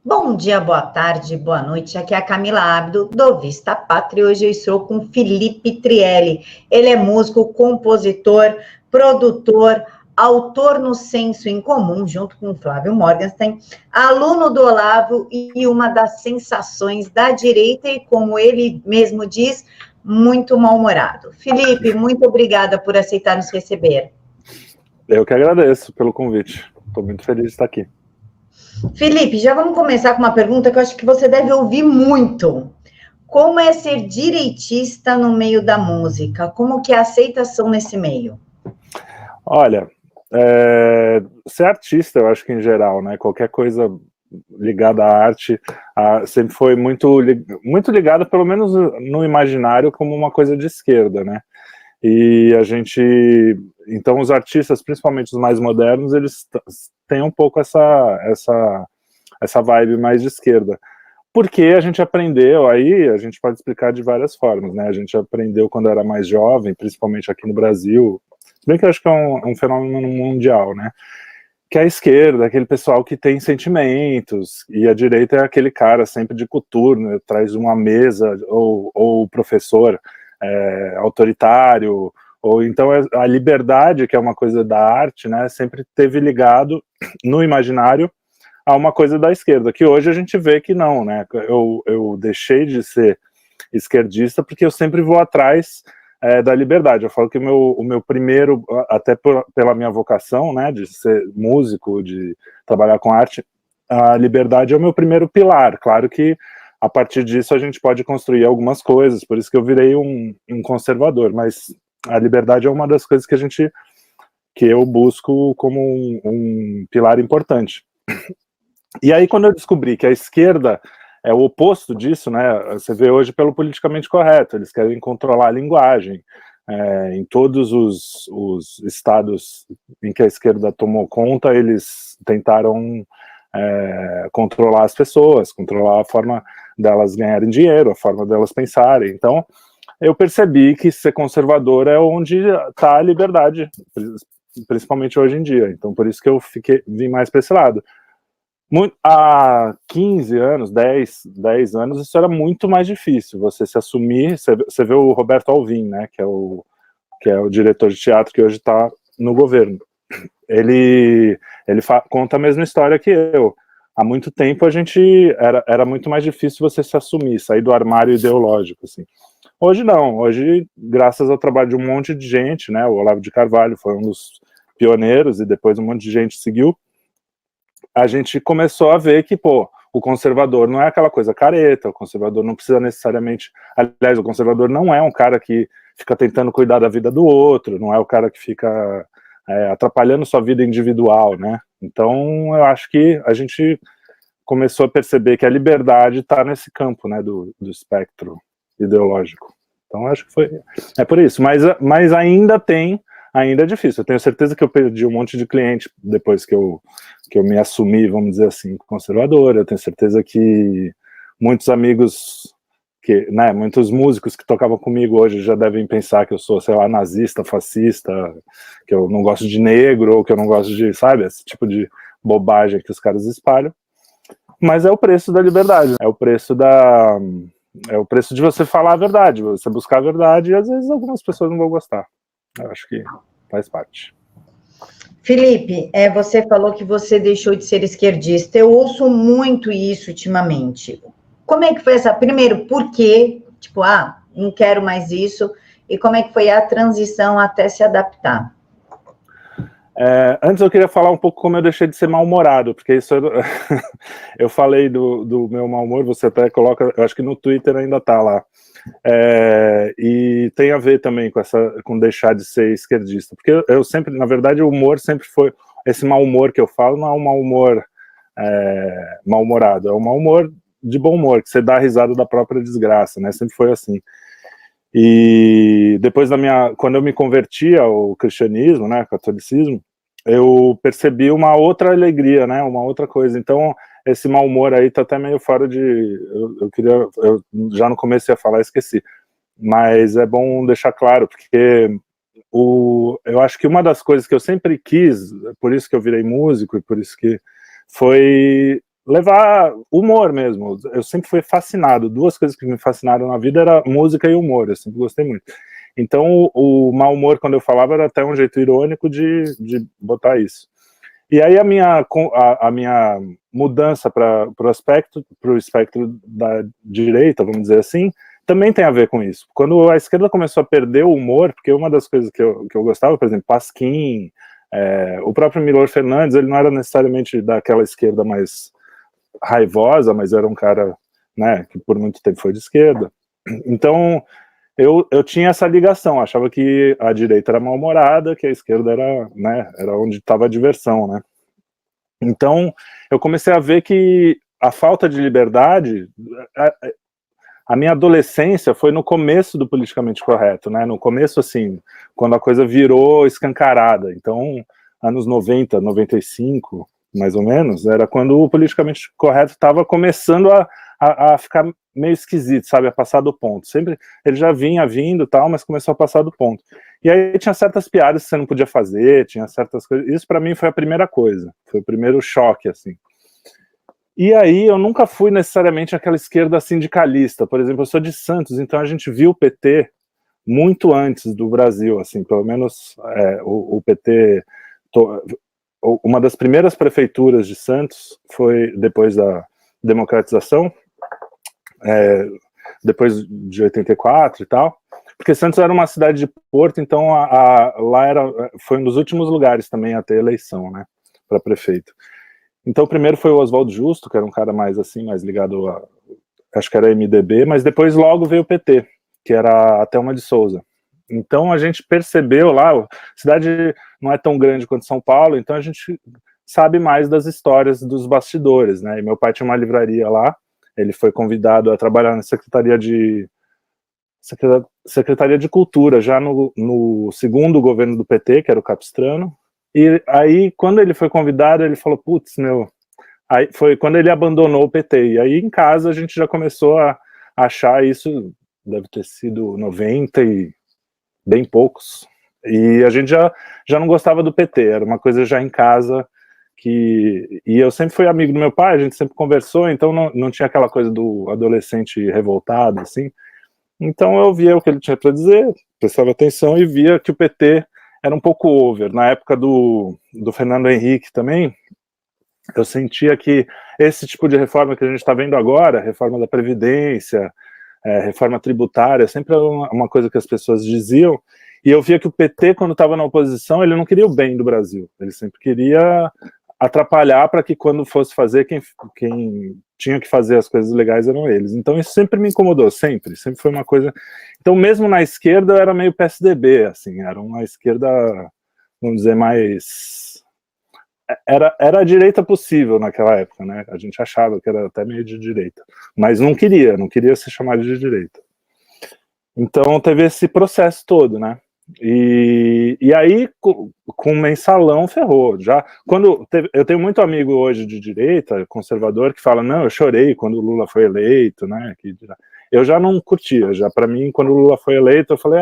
Bom dia, boa tarde, boa noite. Aqui é a Camila Abdo, do Vista Pátria. Hoje eu estou com Felipe Trielli. Ele é músico, compositor, produtor, autor no Senso em Comum, junto com Flávio Morgenstern, aluno do Olavo e uma das sensações da direita e, como ele mesmo diz, muito mal-humorado. Felipe, muito obrigada por aceitar nos receber. Eu que agradeço pelo convite. Estou muito feliz de estar aqui. Felipe, já vamos começar com uma pergunta que eu acho que você deve ouvir muito. Como é ser direitista no meio da música? Como que é a aceitação nesse meio? Olha, ser artista, eu acho que em geral, né? Qualquer coisa ligada à arte sempre foi muito ligada, pelo menos no imaginário, como uma coisa de esquerda, né? E a gente, então os artistas, principalmente os mais modernos, eles têm um pouco essa vibe mais de esquerda. Porque a gente aprendeu, aí a gente pode explicar de várias formas, né? A gente aprendeu quando era mais jovem, principalmente aqui no Brasil, se bem que eu acho que é um fenômeno mundial, né? Que a esquerda, aquele pessoal que tem sentimentos, e a direita é aquele cara sempre de coturno, traz uma mesa, ou o professor autoritário, ou então a liberdade, que é uma coisa da arte, né? Sempre teve ligado no imaginário a uma coisa da esquerda, que hoje a gente vê que não, né? Eu deixei de ser esquerdista porque eu sempre vou atrás da liberdade. Eu falo que o meu primeiro, até pela minha vocação, né, de ser músico, de trabalhar com arte, a liberdade é o meu primeiro pilar. Claro que a partir disso a gente pode construir algumas coisas, por isso que eu virei um conservador, mas a liberdade é uma das coisas que eu busco como um pilar importante. E aí, quando eu descobri que a esquerda é o oposto disso, né? Você vê hoje pelo politicamente correto, eles querem controlar a linguagem. Em todos os estados em que a esquerda tomou conta, eles tentaram controlar as pessoas, controlar a forma delas ganharem dinheiro, a forma delas pensarem. Então, eu percebi que ser conservador é onde está a liberdade, principalmente hoje em dia. Então, por isso que eu vim mais para esse lado. Há 15 anos, 10 anos, isso era muito mais difícil, você se assumir. Você vê o Roberto Alvim, né, que é o diretor de teatro que hoje está no governo. Ele conta a mesma história que eu. Há muito tempo era muito mais difícil você se assumir, sair do armário ideológico, assim. Hoje não, hoje, graças ao trabalho de um monte de gente, né, o Olavo de Carvalho foi um dos pioneiros e depois um monte de gente seguiu, a gente começou a ver que, pô, o conservador não é aquela coisa careta, o conservador não precisa necessariamente... Aliás, o conservador não é um cara que fica tentando cuidar da vida do outro, não é o cara que fica atrapalhando sua vida individual, né? Então, eu acho que a gente começou a perceber que a liberdade está nesse campo, né, do espectro ideológico. Então, acho que é por isso. Mas ainda é difícil. Eu tenho certeza que eu perdi um monte de cliente depois que eu me assumi, vamos dizer assim, conservador. Eu tenho certeza que muitos amigos, né, muitos músicos que tocavam comigo hoje já devem pensar que eu sou, sei lá, nazista, fascista, que eu não gosto de negro, ou que eu não gosto de, sabe, esse tipo de bobagem que os caras espalham. Mas é o preço da liberdade, é o preço de você falar a verdade, você buscar a verdade, e às vezes algumas pessoas não vão gostar. Eu acho que faz parte. Felipe, você falou que você deixou de ser esquerdista. Eu ouço muito isso ultimamente. Como é que foi primeiro, por quê? Tipo, não quero mais isso. E como é que foi a transição até se adaptar? Antes eu queria falar um pouco como eu deixei de ser mal-humorado, porque isso eu falei do meu mau humor, você até coloca, eu acho que no Twitter ainda tá lá. E tem a ver também com deixar de ser esquerdista, porque eu sempre, na verdade, o humor sempre foi, esse mau humor que eu falo não é um mau humor mal-humorado, é um mau humor de bom humor, que você dá risada da própria desgraça, né? Sempre foi assim. E depois quando eu me converti ao cristianismo, né, catolicismo, eu percebi uma outra alegria, né, uma outra coisa. Então, esse mau humor aí tá até meio fora de... Eu já no começo ia falar, esqueci. Mas é bom deixar claro, porque eu acho que uma das coisas que eu sempre quis, por isso que eu virei músico, e por isso que foi levar humor mesmo. Eu sempre fui fascinado. Duas coisas que me fascinaram na vida era música e humor. Eu sempre gostei muito. Então, o mau humor, quando eu falava, era até um jeito irônico de botar isso. E aí a minha mudança para o espectro da direita, vamos dizer assim, também tem a ver com isso. Quando a esquerda começou a perder o humor, porque uma das coisas que eu gostava, por exemplo, Pasquim, o próprio Milor Fernandes, ele não era necessariamente daquela esquerda mais raivosa, mas era um cara, né, que por muito tempo foi de esquerda. Então, eu tinha essa ligação, achava que a direita era mal-humorada, que a esquerda era, né, era onde estava a diversão, né. Então, eu comecei a ver que a falta de liberdade, a minha adolescência foi no começo do politicamente correto, né, no começo, assim, quando a coisa virou escancarada. Então, anos 90, 95, mais ou menos, era quando o politicamente correto estava começando a ficar meio esquisito, sabe, a passar do ponto. Sempre, ele já vinha vindo tal, mas começou a passar do ponto. E aí tinha certas piadas que você não podia fazer, tinha certas coisas, isso para mim foi a primeira coisa, foi o primeiro choque, assim. E aí eu nunca fui necessariamente aquela esquerda sindicalista, por exemplo, eu sou de Santos, então a gente viu o PT muito antes do Brasil, assim, pelo menos o PT, uma das primeiras prefeituras de Santos foi depois da democratização, depois de 84 e tal, porque Santos era uma cidade de porto, então lá foi um dos últimos lugares também a ter eleição, né, para prefeito. Então o primeiro foi o Oswaldo Justo, que era um cara mais assim, mais ligado a, acho que era MDB, mas depois logo veio o PT, que era a Thelma de Souza. Então a gente percebeu lá, a cidade não é tão grande quanto São Paulo, então a gente sabe mais das histórias dos bastidores, né, e meu pai tinha uma livraria lá, ele foi convidado a trabalhar na Secretaria de Cultura, já no segundo governo do PT, que era o Capistrano, e aí, quando ele foi convidado, ele falou, putz, meu... Aí foi quando ele abandonou o PT, e aí em casa a gente já começou a achar isso, deve ter sido 90 e bem poucos, e a gente já não gostava do PT, era uma coisa já em casa, e eu sempre fui amigo do meu pai, a gente sempre conversou, então não tinha aquela coisa do adolescente revoltado, assim, então eu via o que ele tinha para dizer, prestava atenção e via que o PT era um pouco over. Na época do Fernando Henrique também, eu sentia que esse tipo de reforma que a gente está vendo agora, reforma da Previdência, reforma tributária, sempre era uma coisa que as pessoas diziam, e eu via que o PT, quando estava na oposição, ele não queria o bem do Brasil, ele sempre queria atrapalhar para que quando fosse fazer, quem tinha que fazer as coisas legais eram eles. Então isso sempre me incomodou, sempre foi uma coisa... Então mesmo na esquerda eu era meio PSDB, assim, era uma esquerda, vamos dizer, mais... Era a direita possível naquela época, né? A gente achava que era até meio de direita, mas não queria ser chamado de direita. Então teve esse processo todo, né? E aí com o mensalão ferrou. Já eu tenho muito amigo hoje de direita, conservador, que fala, não, eu chorei quando o Lula foi eleito, né? Eu já não curtia, já para mim quando o Lula foi eleito eu falei,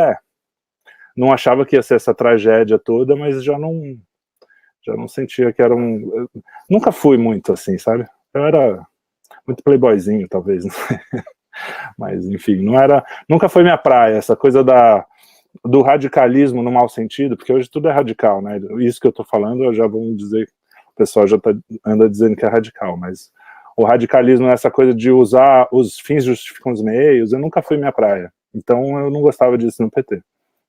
não achava que ia ser essa tragédia toda, mas já não sentia que era eu nunca fui muito assim, sabe? Eu era muito playboyzinho, talvez, mas enfim, nunca foi minha praia, essa coisa do radicalismo no mau sentido, porque hoje tudo é radical, né? Isso que eu tô falando, eu já vou dizer, o pessoal já anda dizendo que é radical, mas o radicalismo é essa coisa de usar os fins justificam os meios, eu nunca fui minha praia. Então eu não gostava disso no PT.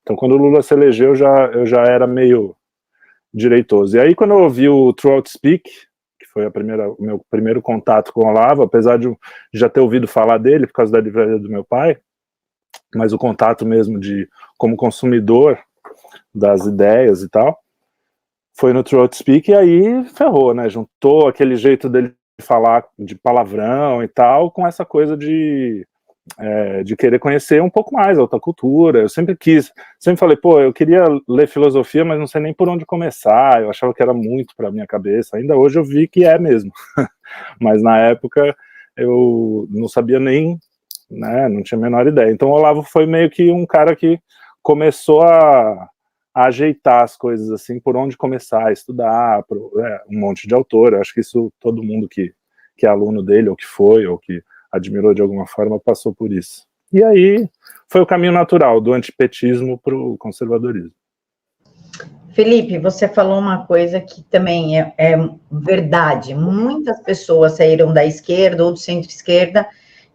Então quando o Lula se elegeu, eu já era meio direitoso. E aí quando eu ouvi o Throughout Speak, que foi o meu primeiro contato com o Olavo, apesar de já ter ouvido falar dele por causa da livraria do meu pai, mas o contato mesmo como consumidor das ideias e tal, foi no Throat Speak, e aí ferrou, né, juntou aquele jeito dele falar de palavrão e tal, com essa coisa de querer conhecer um pouco mais a outra cultura. Eu sempre falei, pô, eu queria ler filosofia, mas não sei nem por onde começar, eu achava que era muito pra minha cabeça, ainda hoje eu vi que é mesmo, mas na época eu não sabia nem, né, não tinha a menor ideia. Então o Olavo foi meio que um cara que começou a ajeitar as coisas assim, por onde começar a estudar, um monte de autor. Eu acho que isso todo mundo que que é aluno dele, ou que foi, ou que admirou de alguma forma, passou por isso. E aí foi o caminho natural do antipetismo para o conservadorismo. Felipe, você falou uma coisa que também é verdade. Muitas pessoas saíram da esquerda ou do centro-esquerda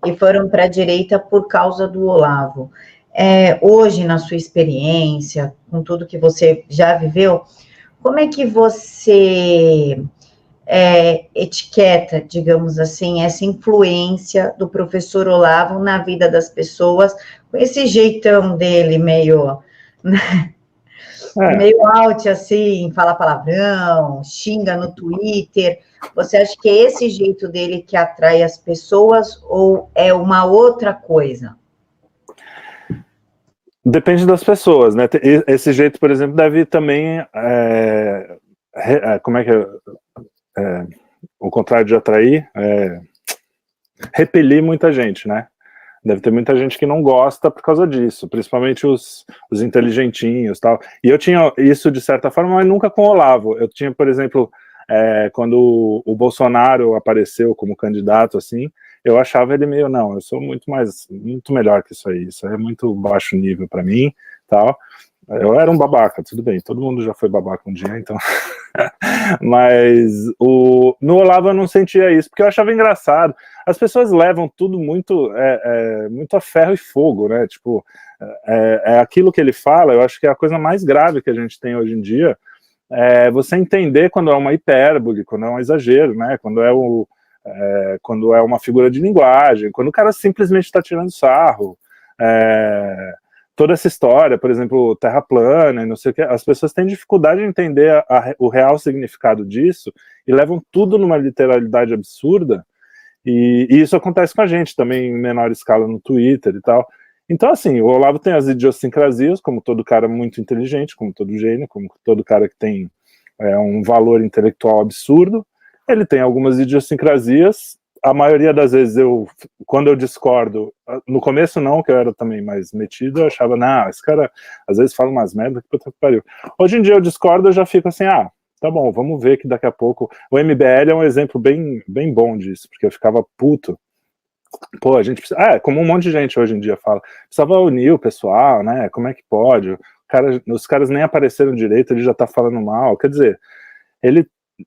e foram para a direita por causa do Olavo. Hoje, na sua experiência, com tudo que você já viveu, como é que você etiqueta, digamos assim, essa influência do professor Olavo na vida das pessoas, com esse jeitão dele meio out, assim, fala palavrão, xinga no Twitter. Você acha que é esse jeito dele que atrai as pessoas ou é uma outra coisa? Depende das pessoas, né? Esse jeito, por exemplo, deve também como é que o contrário de atrair, repelir muita gente, né? Deve ter muita gente que não gosta por causa disso, principalmente os inteligentinhos e tal. E eu tinha isso de certa forma, mas nunca com o Olavo. Eu tinha, por exemplo, quando o Bolsonaro apareceu como candidato, assim, eu achava ele meio, não, eu sou muito melhor que isso é muito baixo nível para mim, tal. Eu era um babaca, tudo bem, todo mundo já foi babaca um dia, então... Mas no Olavo eu não sentia isso, porque eu achava engraçado. As pessoas levam tudo muito a ferro e fogo, né? Tipo, aquilo que ele fala, eu acho que é a coisa mais grave que a gente tem hoje em dia, você entender quando é uma hipérbole, quando é um exagero, né? Quando é uma figura de linguagem, quando o cara simplesmente está tirando sarro. Toda essa história, por exemplo, terra plana e não sei o que, as pessoas têm dificuldade de entender o real significado disso e levam tudo numa literalidade absurda, e isso acontece com a gente também em menor escala no Twitter e tal. Então, assim, o Olavo tem as idiosincrasias, como todo cara muito inteligente, como todo gênio, como todo cara que tem um valor intelectual absurdo. Ele tem algumas idiosincrasias. A maioria das vezes, quando eu discordo, no começo não, que eu era também mais metido, eu achava, não, esse cara às vezes fala umas merdas que puta que pariu. Hoje em dia eu discordo, eu já fico assim, tá bom, vamos ver que daqui a pouco... O MBL é um exemplo bem, bem bom disso, porque eu ficava puto. Pô, a gente precisa... como um monte de gente hoje em dia fala, precisava unir o pessoal, né, como é que pode? Os caras nem apareceram direito, ele já tá falando mal, quer dizer, ele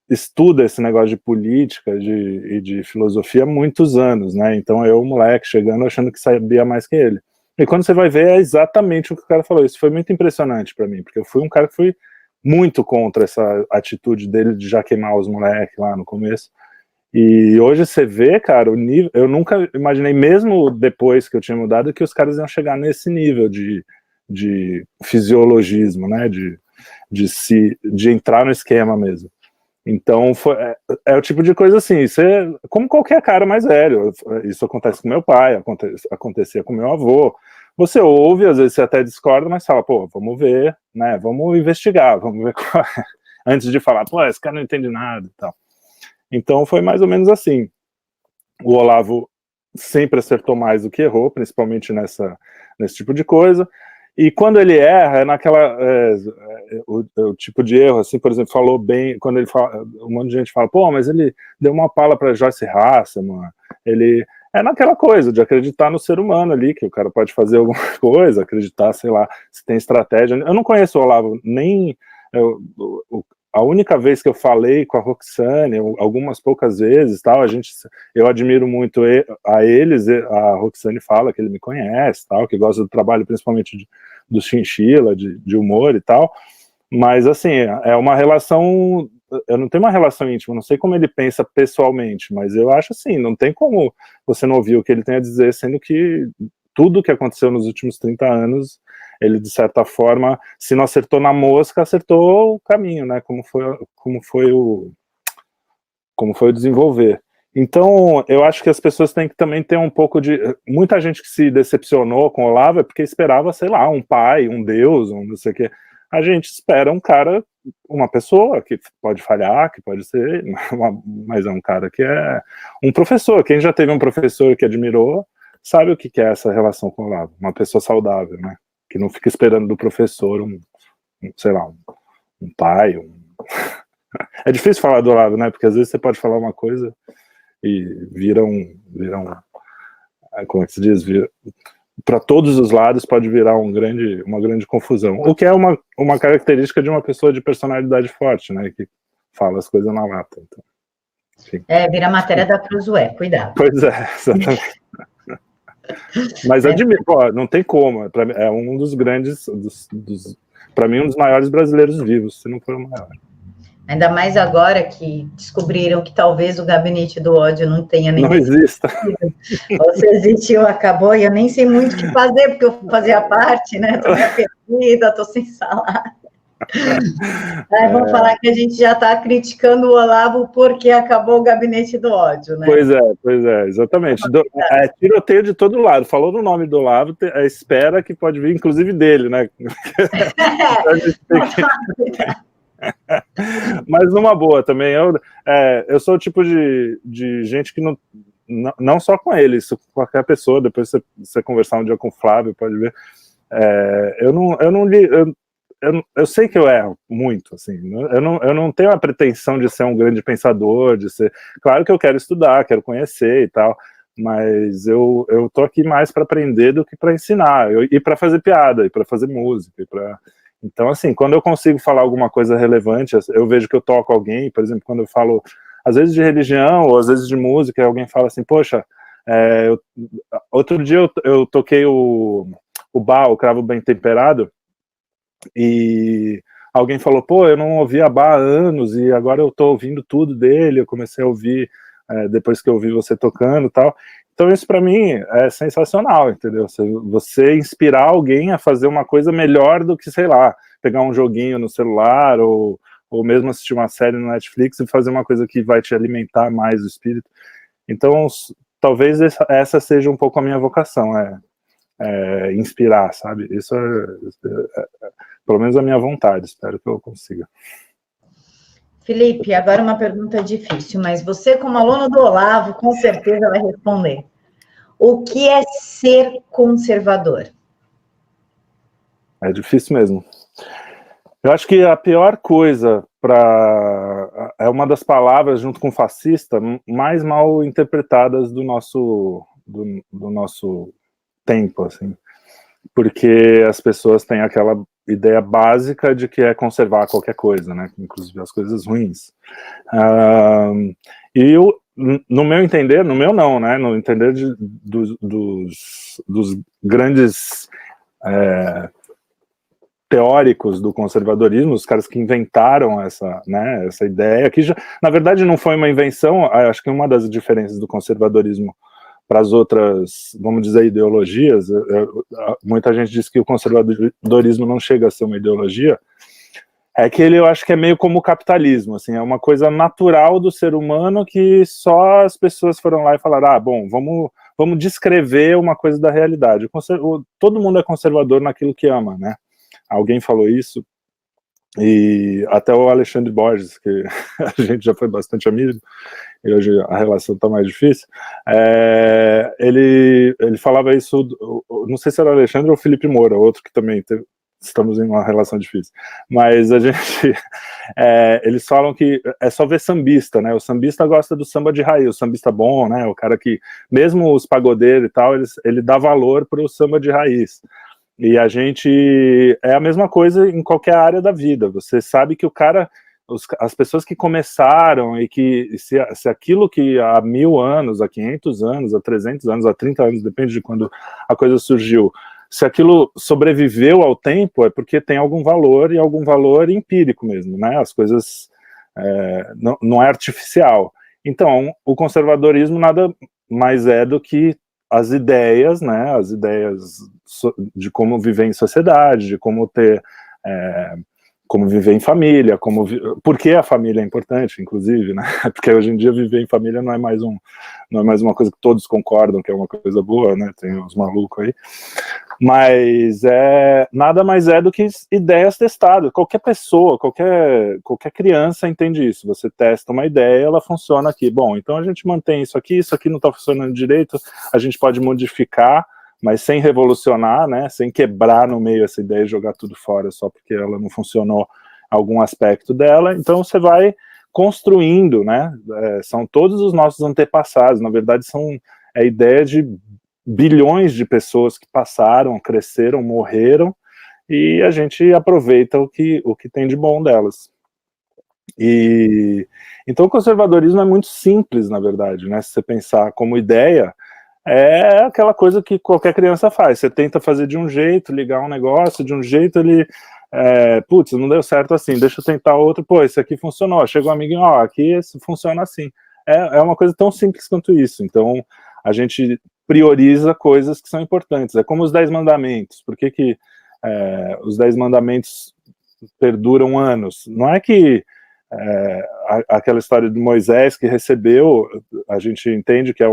estuda esse negócio de política e de filosofia há muitos anos, né? Então eu, moleque, chegando achando que sabia mais que ele. E quando você vai ver, é exatamente o que o cara falou. Isso foi muito impressionante para mim, porque eu fui um cara que fui muito contra essa atitude dele de já queimar os moleques lá no começo. E hoje você vê, cara, o nível... Eu nunca imaginei, mesmo depois que eu tinha mudado, que os caras iam chegar nesse nível de fisiologismo, né? De entrar no esquema mesmo. Então, é o tipo de coisa assim, como qualquer cara mais velho, isso acontece com meu pai, acontecia com meu avô, você ouve, às vezes você até discorda, mas fala, pô, vamos ver, né, vamos investigar, vamos ver qual é, antes de falar, pô, esse cara não entende nada e tal. Então, foi mais ou menos assim. O Olavo sempre acertou mais do que errou, principalmente nesse tipo de coisa. E quando ele erra, é naquela o tipo de erro, assim, por exemplo, falou bem, quando ele fala, um monte de gente fala, pô, mas ele deu uma pala para Joyce Hasselman, ele naquela coisa de acreditar no ser humano ali, que o cara pode fazer alguma coisa, acreditar, sei lá, se tem estratégia. Eu não conheço o Olavo, nem a única vez que eu falei com a Roxane, algumas poucas vezes, tal, eu admiro muito a eles, a Roxane fala que ele me conhece, tal, que gosta do trabalho principalmente do Chinchilla, de humor e tal, mas assim, é uma relação, eu não tenho uma relação íntima, não sei como ele pensa pessoalmente, mas eu acho assim, não tem como você não ouvir o que ele tem a dizer, sendo que tudo que aconteceu nos últimos 30 anos, ele, de certa forma, se não acertou na mosca, acertou o caminho, né? Como foi o desenvolver. Então, eu acho que as pessoas têm que também ter um pouco de... Muita gente que se decepcionou com o Olavo é porque esperava, sei lá, um pai, um deus, um não sei o quê. A gente espera um cara, uma pessoa que pode falhar, que pode ser, mas é um cara que é um professor. Quem já teve um professor que admirou, sabe o que é essa relação com o Olavo. Uma pessoa saudável, né? Que não fica esperando do professor sei lá, um pai, É difícil falar do Olavo, né? Porque às vezes você pode falar uma coisa e viram como é que se diz, para todos os lados pode virar uma grande confusão, o que é uma característica de uma pessoa de personalidade forte, né, que fala as coisas na lata. Então, enfim. Vira matéria da Cruzoé, cuidado. Pois é, exatamente. Mas admiro, não tem como, é um dos grandes, para mim, um dos maiores brasileiros vivos, se não for o maior. Ainda mais agora que descobriram que talvez o gabinete do ódio não tenha nem... Não exista. Ou se existiu, acabou, e eu nem sei muito o que fazer, porque eu fazia parte, né? Tô meio perdida, tô sem salário. Vamos falar que a gente já está criticando o Olavo porque acabou o gabinete do ódio, né? Pois é, exatamente. Tiroteio de todo lado. Falou no nome do Olavo, espera que pode vir, inclusive, dele, né? Mas numa boa também. Eu sou o tipo de gente que não só com ele, isso com qualquer pessoa. Depois você conversar um dia com o Flávio, pode ver. Eu sei que eu erro muito, assim, eu não tenho a pretensão de ser um grande pensador, claro que eu quero estudar, quero conhecer e tal, mas eu tô aqui mais para aprender do que para ensinar, e para fazer piada, e para fazer música, então, assim, quando eu consigo falar alguma coisa relevante, eu vejo que eu toco alguém, por exemplo, quando eu falo, às vezes de religião, ou às vezes de música, e alguém fala assim, poxa, outro dia eu toquei o Bach, o Cravo Bem Temperado, e alguém falou, pô, eu não ouvia Bach há anos, e agora eu tô ouvindo tudo dele, eu comecei a ouvir depois que eu ouvi você tocando e tal. Então isso para mim é sensacional, entendeu? Você inspirar alguém a fazer uma coisa melhor do que, sei lá, pegar um joguinho no celular, ou mesmo assistir uma série no Netflix e fazer uma coisa que vai te alimentar mais o espírito. Então, talvez essa seja um pouco a minha vocação, inspirar, sabe? Isso pelo menos a minha vontade, espero que eu consiga. Felipe, agora uma pergunta difícil, mas você, como aluno do Olavo, com certeza vai responder. O que é ser conservador? É difícil mesmo. Eu acho que a pior coisa é uma das palavras, junto com fascista, mais mal interpretadas do nosso tempo, assim. Porque as pessoas têm aquela ideia básica de que é conservar qualquer coisa, né? Inclusive as coisas ruins. E no meu entender, no meu não, né? No entender dos grandes teóricos do conservadorismo, os caras que inventaram essa ideia, que já, na verdade não foi uma invenção, acho que uma das diferenças do conservadorismo para as outras, vamos dizer, ideologias, muita gente diz que o conservadorismo não chega a ser uma ideologia, é que eu acho que é meio como o capitalismo, assim, é uma coisa natural do ser humano que só as pessoas foram lá e falaram, bom, vamos descrever uma coisa da realidade. Todo mundo é conservador naquilo que ama, né? Alguém falou isso, e até o Alexandre Borges, que a gente já foi bastante amigo, e hoje a relação está mais difícil, ele falava isso, não sei se era o Alexandre ou o Felipe Moura, outro que também estamos em uma relação difícil, mas a gente, eles falam que é só ver sambista, né, o sambista gosta do samba de raiz, o sambista bom, né, o cara que, mesmo os pagodeiros e tal, ele dá valor para o samba de raiz. E a gente, é a mesma coisa em qualquer área da vida, você sabe que o cara, as pessoas que começaram e que, se aquilo que há 1000 anos, há 500 anos, há 300 anos, há 30 anos, depende de quando a coisa surgiu, se aquilo sobreviveu ao tempo, é porque tem algum valor, e algum valor empírico mesmo, né, as coisas, não é artificial. Então, o conservadorismo nada mais é do que as ideias, né, as ideias de como viver em sociedade, de como como viver em família, por que a família é importante, inclusive, né, porque hoje em dia viver em família não é mais uma coisa que todos concordam que é uma coisa boa, né, tem uns malucos aí, mas nada mais é do que ideias testadas, qualquer pessoa, qualquer criança entende isso, você testa uma ideia, ela funciona aqui, bom, então a gente mantém isso aqui não está funcionando direito, a gente pode modificar, mas sem revolucionar, né, sem quebrar no meio essa ideia e jogar tudo fora só porque ela não funcionou algum aspecto dela, então você vai construindo, né? São todos os nossos antepassados, na verdade são a ideia de bilhões de pessoas que passaram, cresceram, morreram, e a gente aproveita o que tem de bom delas. E então o conservadorismo é muito simples, na verdade, né? Se você pensar como ideia, é aquela coisa que qualquer criança faz. Você tenta fazer de um jeito, ligar um negócio, de um jeito ele... putz, não deu certo assim, deixa eu tentar outro, pô, esse aqui funcionou, chega um amiguinho, ó, aqui funciona assim. É uma coisa tão simples quanto isso. Então, a gente prioriza coisas que são importantes. É como os 10 mandamentos. Por que os 10 mandamentos perduram anos? Não é que aquela história de Moisés que recebeu, a gente entende que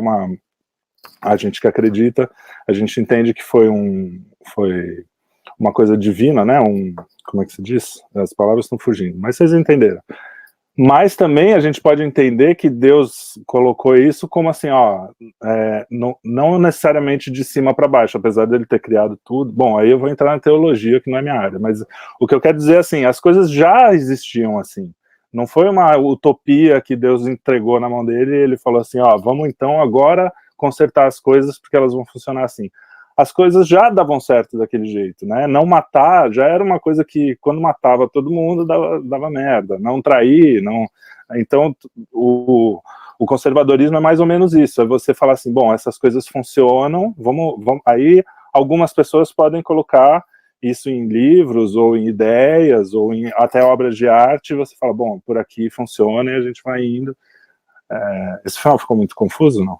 a gente que acredita, a gente entende que foi uma coisa divina, né? Como é que se diz? As palavras estão fugindo, mas vocês entenderam. Mas também a gente pode entender que Deus colocou isso como assim, ó, não necessariamente de cima para baixo, apesar dele ter criado tudo. Bom, aí eu vou entrar na teologia, que não é minha área, mas o que eu quero dizer é assim, as coisas já existiam assim. Não foi uma utopia que Deus entregou na mão dele e ele falou assim, ó, vamos então agora consertar as coisas porque elas vão funcionar assim. As coisas já davam certo daquele jeito, né? Não matar já era uma coisa que, quando matava todo mundo, dava merda. Não trair, não... Então, o conservadorismo é mais ou menos isso. É você falar assim, bom, essas coisas funcionam, vamos... Aí, algumas pessoas podem colocar isso em livros, ou em ideias, ou em até obras de arte, e você fala, bom, por aqui funciona, e a gente vai indo. Esse final ficou muito confuso, não?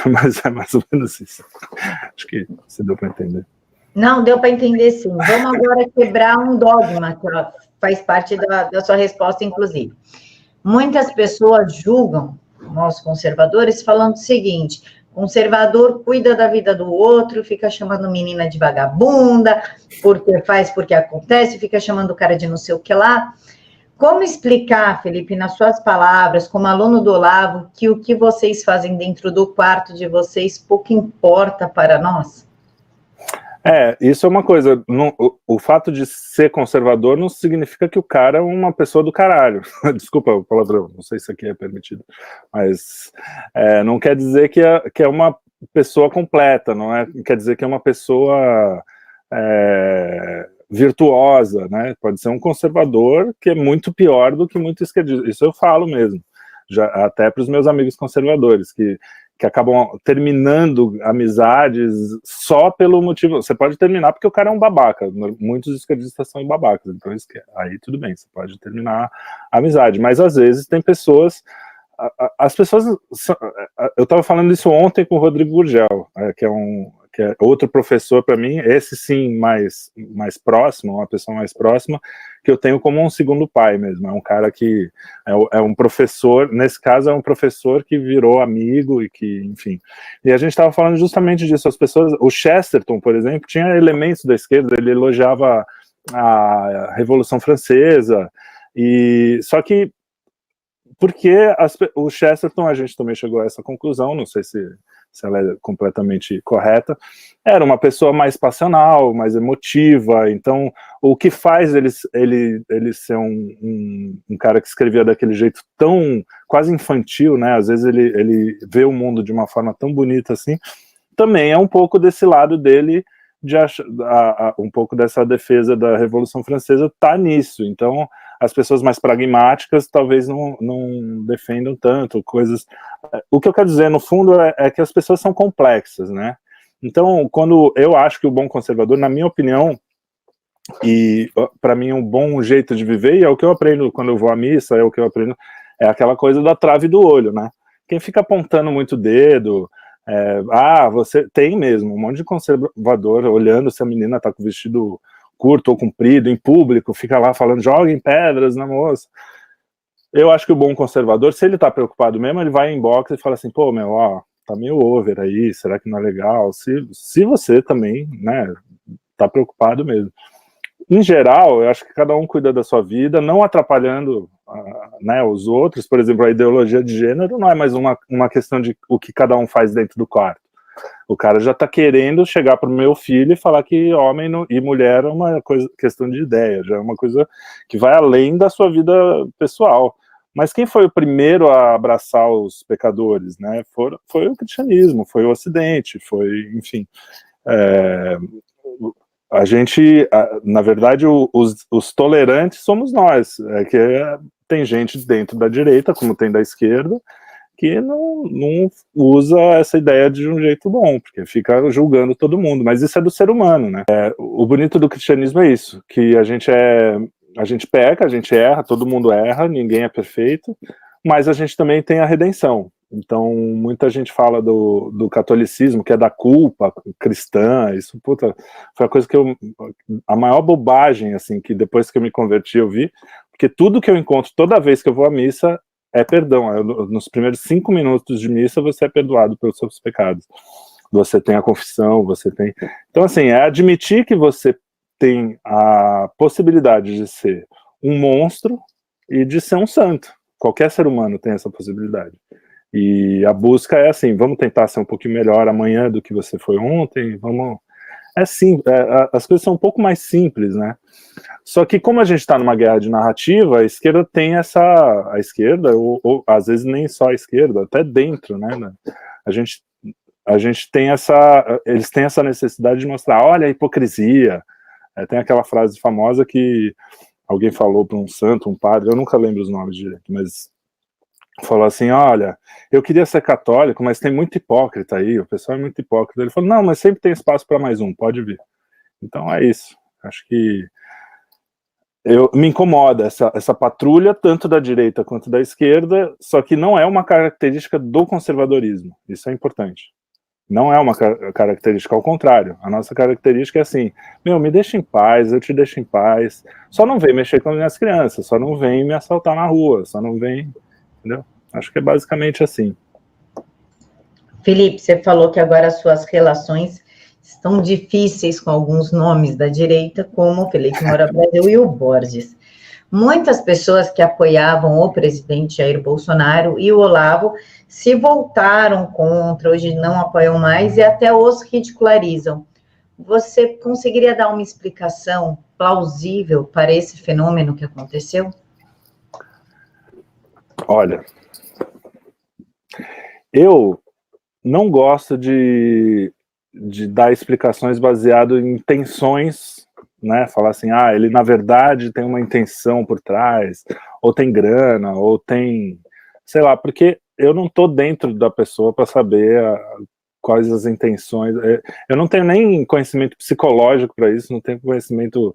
Mas é mais ou menos isso. Acho que você deu para entender. Não, deu para entender sim. Vamos agora quebrar um dogma, que faz parte da sua resposta, inclusive. Muitas pessoas julgam nós conservadores falando o seguinte, conservador cuida da vida do outro, fica chamando menina de vagabunda, porque acontece, fica chamando o cara de não sei o que lá. Como explicar, Felipe, nas suas palavras, como aluno do Olavo, que o que vocês fazem dentro do quarto de vocês pouco importa para nós? Isso é uma coisa, o fato de ser conservador não significa que o cara é uma pessoa do caralho. Desculpa o palavrão, não sei se aqui é permitido, mas não quer dizer que é uma pessoa completa, não quer dizer que é uma pessoa virtuosa, né? Pode ser um conservador que é muito pior do que muito esquerdista. Isso eu falo mesmo, até para os meus amigos conservadores, que acabam terminando amizades só pelo motivo... Você pode terminar porque o cara é um babaca. Muitos esquerdistas são babacas, então aí tudo bem, você pode terminar a amizade. Mas às vezes tem pessoas... As pessoas... Eu estava falando isso ontem com o Rodrigo Gurgel, que é outro professor para mim, esse sim mais próximo, uma pessoa mais próxima, que eu tenho como um segundo pai mesmo. É um cara que é um professor, nesse caso é um professor que virou amigo e que, enfim. E a gente estava falando justamente disso, as pessoas... O Chesterton, por exemplo, tinha elementos da esquerda, ele elogiava a Revolução Francesa, só que porque o Chesterton, a gente também chegou a essa conclusão, não sei se ela é completamente correta, era uma pessoa mais passional, mais emotiva, então o que faz ele ser um cara que escrevia daquele jeito tão quase infantil, né? Às vezes ele vê o mundo de uma forma tão bonita assim, também é um pouco desse lado dele, um pouco dessa defesa da Revolução Francesa tá nisso. Então as pessoas mais pragmáticas talvez não defendam tanto coisas. O que eu quero dizer, no fundo, é que as pessoas são complexas, né? Então, quando eu acho que o bom conservador, na minha opinião, e para mim um bom jeito de viver, e é o que eu aprendo quando eu vou à missa, é o que eu aprendo, é aquela coisa da trave do olho, né? Quem fica apontando muito o dedo, você tem mesmo um monte de conservador olhando se a menina tá com o vestido curto ou comprido, em público, fica lá falando, joguem pedras na moça. Eu acho que o bom conservador, se ele tá preocupado mesmo, ele vai em box e fala assim, pô, tá meio over aí, será que não é legal? Se você também, né, tá preocupado mesmo. Em geral, eu acho que cada um cuida da sua vida, não atrapalhando né, os outros. Por exemplo, a ideologia de gênero não é mais uma questão de o que cada um faz dentro do quarto. O cara já está querendo chegar para o meu filho e falar que homem e mulher é uma questão de ideia, já é uma coisa que vai além da sua vida pessoal. Mas quem foi o primeiro a abraçar os pecadores, né? Foi o cristianismo, foi o Ocidente, foi, enfim. A gente, na verdade, os tolerantes somos nós, tem gente dentro da direita, como tem da esquerda, que não usa essa ideia de um jeito bom, porque fica julgando todo mundo, mas isso é do ser humano, né? O bonito do cristianismo é isso, que a gente peca, a gente erra, todo mundo erra, ninguém é perfeito, mas a gente também tem a redenção. Então, muita gente fala do catolicismo, que é da culpa cristã, isso, puta, foi a coisa que a maior bobagem, assim, que depois que eu me converti eu vi, porque tudo que eu encontro, toda vez que eu vou à missa, é perdão. Nos primeiros 5 minutos de missa, você é perdoado pelos seus pecados. Você tem a confissão, você tem... Então, assim, é admitir que você tem a possibilidade de ser um monstro e de ser um santo. Qualquer ser humano tem essa possibilidade. E a busca é assim, vamos tentar ser um pouquinho melhor amanhã do que você foi ontem, vamos... as coisas são um pouco mais simples, né? Só que como a gente está numa guerra de narrativa, a esquerda tem a esquerda, ou às vezes nem só a esquerda, até dentro, né? A gente tem eles têm essa necessidade de mostrar, olha a hipocrisia. Tem aquela frase famosa que alguém falou para um santo, um padre, eu nunca lembro os nomes direito, mas falou assim, olha, eu queria ser católico, mas tem muito hipócrita aí, o pessoal é muito hipócrita. Ele falou, não, mas sempre tem espaço para mais um, pode vir. Então é isso, acho que me incomoda essa patrulha, tanto da direita quanto da esquerda, só que não é uma característica do conservadorismo, isso é importante. Não é uma característica, ao contrário. A nossa característica é assim, me deixa em paz, eu te deixo em paz, só não vem mexer com as minhas crianças, só não vem me assaltar na rua, só não vem, entendeu? Acho que é basicamente assim. Felipe, você falou que agora as suas relações estão difíceis com alguns nomes da direita, como o Felipe Moura Brasil e o Borges. Muitas pessoas que apoiavam o presidente Jair Bolsonaro e o Olavo se voltaram contra, hoje não apoiam mais e até os ridicularizam. Você conseguiria dar uma explicação plausível para esse fenômeno que aconteceu? Olha, eu não gosto de dar explicações baseado em intenções, né? Falar assim, ele na verdade tem uma intenção por trás, ou tem grana, ou tem, sei lá, porque eu não tô dentro da pessoa para saber quais as intenções. Eu não tenho nem conhecimento psicológico para isso, não tenho conhecimento.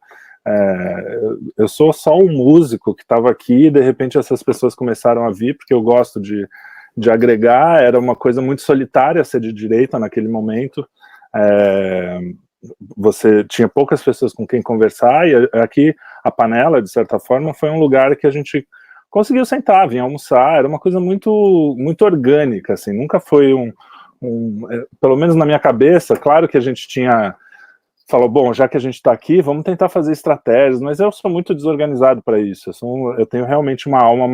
Eu sou só um músico que estava aqui e de repente essas pessoas começaram a vir, porque eu gosto de agregar, era uma coisa muito solitária ser de direita naquele momento. Você tinha poucas pessoas com quem conversar, e aqui a Panela, de certa forma, foi um lugar que a gente conseguiu sentar, vir almoçar, era uma coisa muito, muito orgânica, assim, nunca foi pelo menos na minha cabeça, claro que a gente falou, bom, já que a gente está aqui, vamos tentar fazer estratégias, mas eu sou muito desorganizado para isso, eu tenho realmente uma alma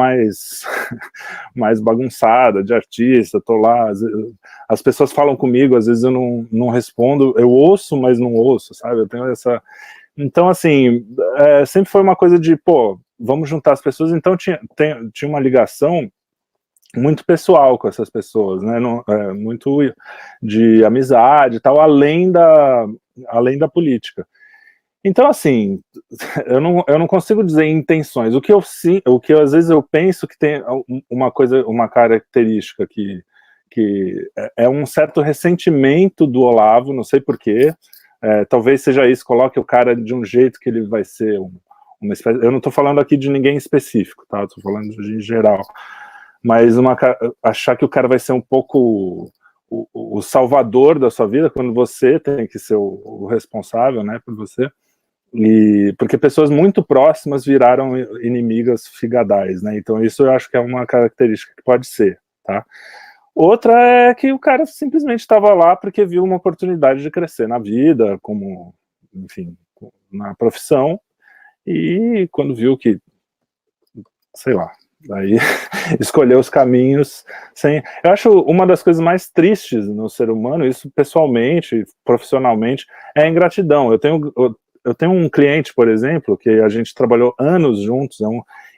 mais bagunçada, de artista, tô lá, as pessoas falam comigo, às vezes eu não respondo, eu ouço, mas não ouço, sabe, eu tenho essa... Então, assim, sempre foi uma coisa de, vamos juntar as pessoas, então tinha uma ligação muito pessoal com essas pessoas, né, muito de amizade e tal, além da política. Então, assim, eu não consigo dizer intenções. O que às vezes eu penso que tem uma característica que é um certo ressentimento do Olavo, não sei porquê, talvez seja isso, coloque o cara de um jeito que ele vai ser uma espécie... Eu não estou falando aqui de ninguém específico, tá? Estou falando de geral. Mas achar que o cara vai ser um pouco o salvador da sua vida, quando você tem que ser o responsável, né, por você, porque pessoas muito próximas viraram inimigas figadais, né, então isso eu acho que é uma característica que pode ser, tá? Outra é que o cara simplesmente estava lá porque viu uma oportunidade de crescer na vida, como, enfim, na profissão, e quando viu que, sei lá, aí escolher os caminhos sem... Eu acho uma das coisas mais tristes no ser humano, isso pessoalmente, profissionalmente, é a ingratidão. eu tenho um cliente, por exemplo, que a gente trabalhou anos juntos,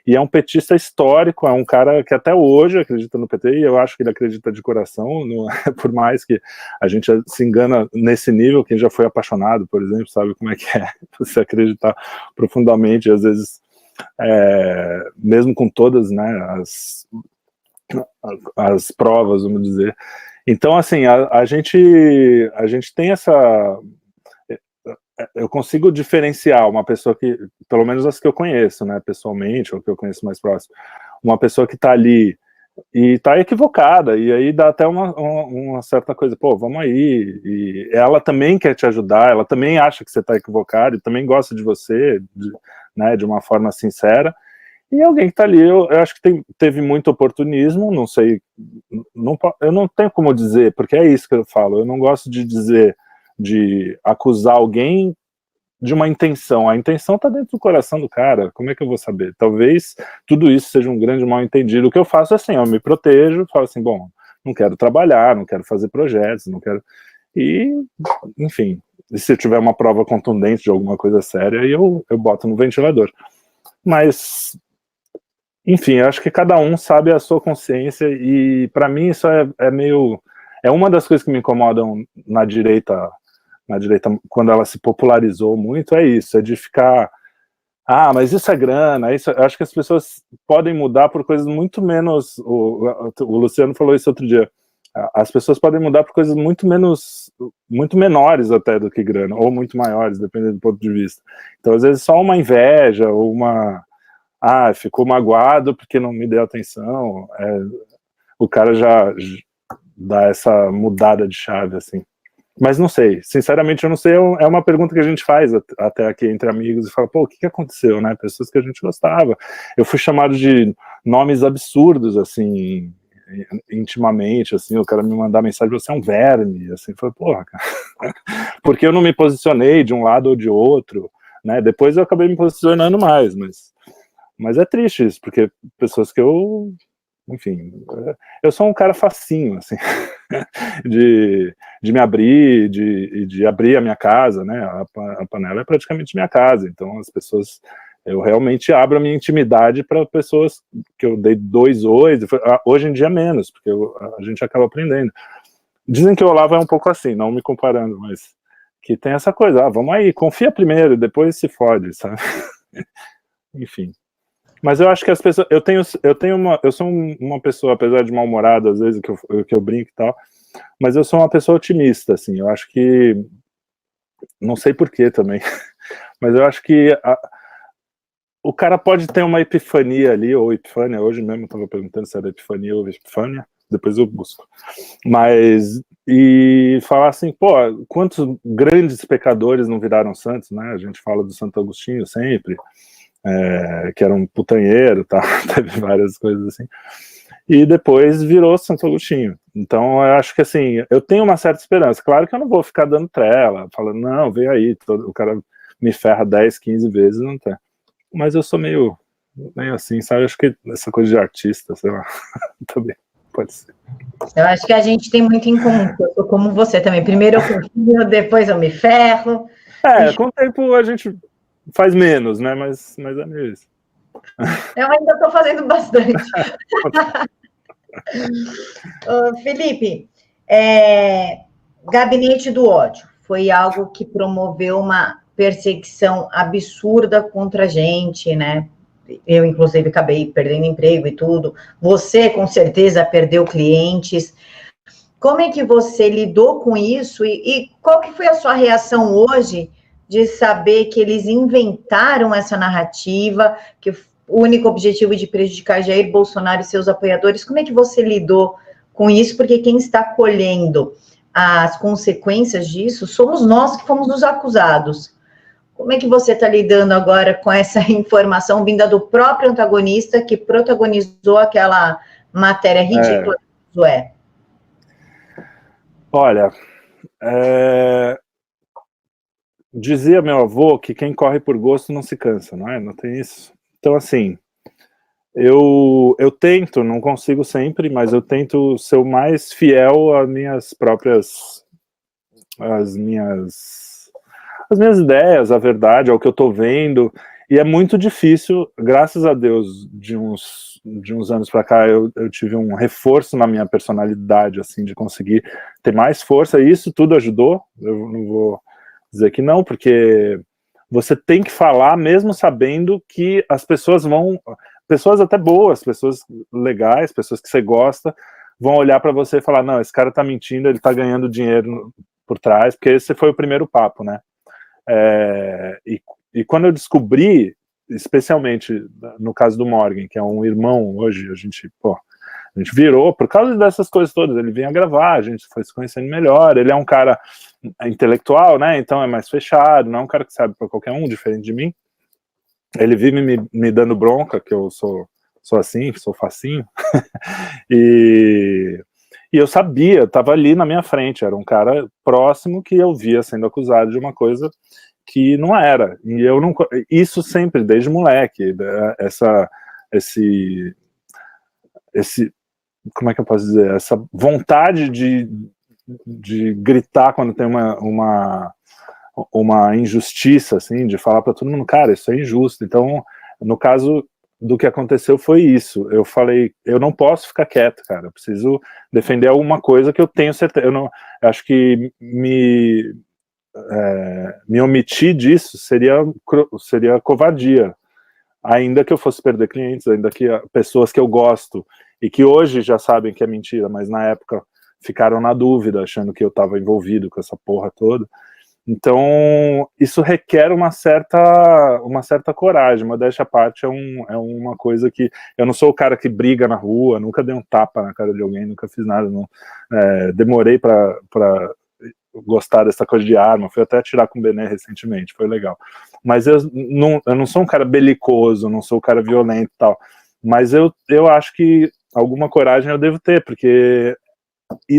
e é um petista histórico, é um cara que até hoje acredita no PT, e eu acho que ele acredita de coração, por mais que a gente se engana nesse nível, quem já foi apaixonado, por exemplo, sabe como é que é você acreditar profundamente, às vezes, mesmo com todas, né, as provas, vamos dizer. Então, assim, a gente tem essa... Eu consigo diferenciar uma pessoa que, pelo menos as que eu conheço, né, pessoalmente, ou que eu conheço mais próximo, uma pessoa que tá ali e tá equivocada, e aí dá até uma certa coisa, pô, vamos aí, e ela também quer te ajudar, ela também acha que você tá equivocado, e também gosta de você, né, de uma forma sincera, e alguém que tá ali, eu acho que teve muito oportunismo, não sei, eu não tenho como dizer, porque é isso que eu falo, eu não gosto de dizer, de acusar alguém de uma intenção, a intenção tá dentro do coração do cara, como é que eu vou saber? Talvez tudo isso seja um grande mal entendido, o que eu faço é assim, eu me protejo, falo assim, bom, não quero trabalhar, não quero fazer projetos, não quero, e, enfim, se eu tiver uma prova contundente de alguma coisa séria, aí eu boto no ventilador, mas, enfim, eu acho que cada um sabe a sua consciência, e para mim isso é meio, é uma das coisas que me incomodam na direita, quando ela se popularizou muito, é isso, é de ficar, mas isso é grana, isso, eu acho que as pessoas podem mudar por coisas muito menos, o Luciano falou isso outro dia, as pessoas podem mudar por coisas muito menores até do que grana, ou muito maiores, dependendo do ponto de vista. Então, às vezes, só uma inveja, ou ficou magoado porque não me deu atenção, o cara já dá essa mudada de chave, assim. Mas não sei, sinceramente eu não sei, é uma pergunta que a gente faz até aqui entre amigos, e fala, pô, o que aconteceu, né, pessoas que a gente gostava, eu fui chamado de nomes absurdos, assim, intimamente, assim, o cara me mandar mensagem, você é um verme, assim, foi, porra, cara, porque eu não me posicionei de um lado ou de outro, né, depois eu acabei me posicionando mais, mas é triste isso, porque pessoas que eu, enfim, eu sou um cara facinho, assim, de me abrir, de abrir a minha casa, né, a panela é praticamente minha casa, então as pessoas, eu realmente abro a minha intimidade para pessoas que eu dei 2 ois, hoje em dia menos, porque a gente acaba aprendendo. Dizem que o Olavo é um pouco assim, não me comparando, mas que tem essa coisa, vamos aí, confia primeiro, depois se fode, sabe? Enfim. Mas eu acho que as pessoas, eu sou uma pessoa, apesar de mal-humorado, às vezes, que eu brinco e tal, mas eu sou uma pessoa otimista, assim, eu acho que, não sei porquê também, mas eu acho que o cara pode ter uma epifania ali, ou epifânia, hoje mesmo eu estava perguntando se era epifania ou epifânia, depois eu busco, mas, e falar assim, pô, quantos grandes pecadores não viraram santos, né, a gente fala do Santo Agostinho sempre, que era um putanheiro, tá? Teve várias coisas assim, e depois virou Santo Agostinho. Então eu acho que assim, eu tenho uma certa esperança, claro que eu não vou ficar dando trela, falando, não, vem aí, o cara me ferra 10, 15 vezes, não tem, mas eu sou meio assim, sabe, acho que essa coisa de artista, sei lá, também pode ser. Eu acho que a gente tem muito em comum, eu sou como você também, primeiro eu confio, depois eu me ferro. Com o tempo a gente faz menos, né, mas é meio isso. Eu ainda estou fazendo bastante. Felipe, Gabinete do Ódio foi algo que promoveu uma perseguição absurda contra a gente, né? Eu, inclusive, acabei perdendo emprego e tudo. Você, com certeza, perdeu clientes. Como é que você lidou com isso? E qual que foi a sua reação hoje de saber que eles inventaram essa narrativa, que o único objetivo de prejudicar Jair Bolsonaro e seus apoiadores? Como é que você lidou com isso? Porque quem está colhendo as consequências disso somos nós que fomos os acusados. Como é que você está lidando agora com essa informação vinda do próprio antagonista que protagonizou aquela matéria ridícula do Zoé? Olha, dizia meu avô que quem corre por gosto não se cansa, não é? Não tem isso? Então, assim, eu tento, não consigo sempre, mas eu tento ser o mais fiel às minhas próprias, as minhas ideias, a verdade, ao que eu tô vendo, e é muito difícil, graças a Deus, de uns anos para cá, eu tive um reforço na minha personalidade, assim, de conseguir ter mais força, e isso tudo ajudou, eu não vou dizer que não, porque você tem que falar mesmo sabendo que as pessoas vão, pessoas até boas, pessoas legais, pessoas que você gosta, vão olhar para você e falar, não, esse cara tá mentindo, ele tá ganhando dinheiro por trás, porque esse foi o primeiro papo, né? E quando eu descobri, especialmente no caso do Morgan, que é um irmão hoje, a gente virou por causa dessas coisas todas, ele vinha gravar, a gente foi se conhecendo melhor, ele é um cara intelectual, né, então é mais fechado, não é um cara que sabe para qualquer um, diferente de mim, ele vive me dando bronca, que eu sou assim, sou facinho, e eu sabia, estava ali na minha frente, era um cara próximo que eu via sendo acusado de uma coisa que não era, e eu não, isso sempre, desde moleque, esse como é que eu posso dizer, essa vontade de gritar quando tem uma injustiça, assim, de falar para todo mundo, cara, isso é injusto. Então, no caso do que aconteceu foi isso, eu falei, eu não posso ficar quieto, cara, eu preciso defender alguma coisa que eu tenho certeza, eu acho que me omitir disso seria covardia, ainda que eu fosse perder clientes, ainda que pessoas que eu gosto e que hoje já sabem que é mentira, mas na época ficaram na dúvida, achando que eu estava envolvido com essa porra toda. Então, isso requer uma certa coragem, modéstia à parte, é uma coisa que... Eu não sou o cara que briga na rua, nunca dei um tapa na cara de alguém, nunca fiz nada, não, demorei para gostar dessa coisa de arma, fui até atirar com o Bené recentemente, foi legal. Mas eu não sou um cara belicoso, não sou um cara violento e tal, mas eu acho que alguma coragem eu devo ter, porque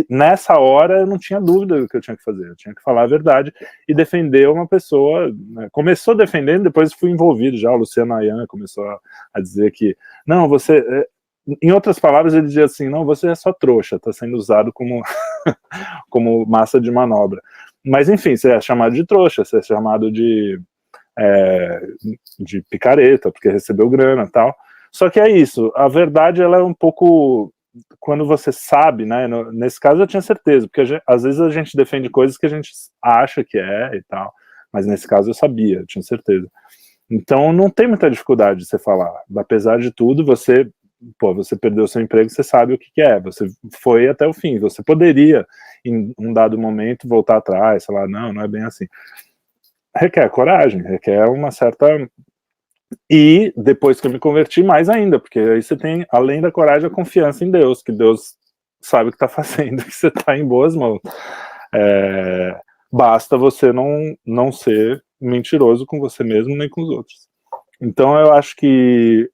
nessa hora eu não tinha dúvida do que eu tinha que fazer, eu tinha que falar a verdade e defender uma pessoa, né? Começou defendendo, depois fui envolvido já, o Luciano Ayan começou a dizer que, não, você... Em outras palavras, ele dizia assim, não, você é só trouxa, está sendo usado como, como massa de manobra. Mas, enfim, você é chamado de trouxa, você é chamado de picareta, porque recebeu grana e tal. Só que é isso, a verdade, ela é um pouco... Quando você sabe, né, nesse caso eu tinha certeza, porque às vezes a gente defende coisas que a gente acha que é e tal, mas nesse caso eu sabia, eu tinha certeza. Então não tem muita dificuldade de você falar, apesar de tudo, você perdeu seu emprego, você sabe o que é, você foi até o fim, você poderia, em um dado momento, voltar atrás, falar, não é bem assim. Requer coragem, requer uma certa... E depois que eu me converti, mais ainda, porque aí você tem, além da coragem, a confiança em Deus, que Deus sabe o que está fazendo, que você está em boas mãos. Basta você não ser mentiroso com você mesmo, nem com os outros. Então eu acho que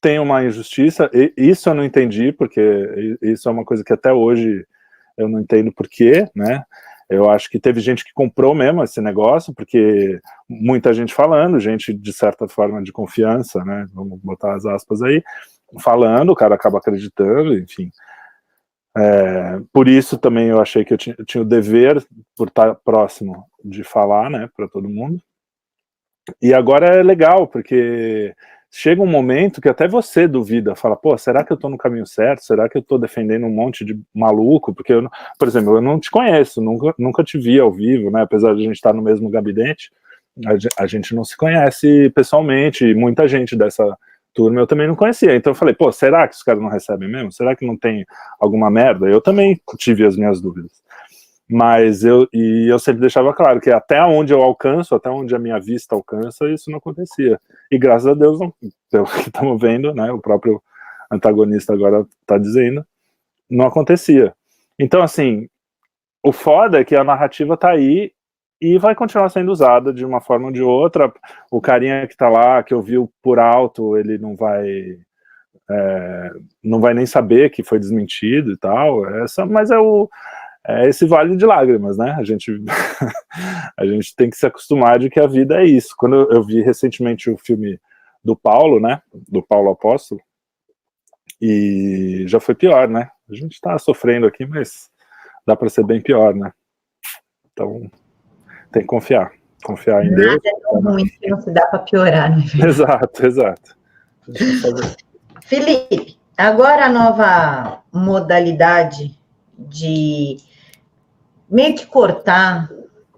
tem uma injustiça, e isso eu não entendi, porque isso é uma coisa que até hoje eu não entendo por quê, né? Eu acho que teve gente que comprou mesmo esse negócio, porque muita gente falando, gente de certa forma de confiança, né? Vamos botar as aspas aí, falando, o cara acaba acreditando, enfim. Por isso também eu achei que eu tinha o dever, por estar próximo, de falar, né, para todo mundo. E agora é legal, porque chega um momento que até você duvida, fala, pô, será que eu tô no caminho certo? Será que eu tô defendendo um monte de maluco? Porque, por exemplo, eu não te conheço, nunca te vi ao vivo, né? Apesar de a gente estar no mesmo gabinete, a gente não se conhece pessoalmente, e muita gente dessa turma eu também não conhecia. Então eu falei, pô, será que os caras não recebem mesmo? Será que não tem alguma merda? Eu também tive as minhas dúvidas. Mas eu sempre deixava claro que até onde eu alcanço, até onde a minha vista alcança, isso não acontecia. E graças a Deus, não, pelo que estamos vendo, né, o próprio antagonista agora está dizendo, não acontecia. Então, assim, o foda é que a narrativa está aí e vai continuar sendo usada de uma forma ou de outra. O carinha que está lá, que eu vi por alto, ele não vai nem saber que foi desmentido e tal, mas é esse vale de lágrimas, né? A gente tem que se acostumar de que a vida é isso. Quando eu vi recentemente o filme do Paulo, né? Do Paulo Apóstolo, e já foi pior, né? A gente tá sofrendo aqui, mas dá para ser bem pior, né? Então, tem que confiar. confiar em Nada Deus. é tão ruim que não se dá para piorar, não é verdade? Exato, exato. Felipe, agora a nova modalidade de meio que cortar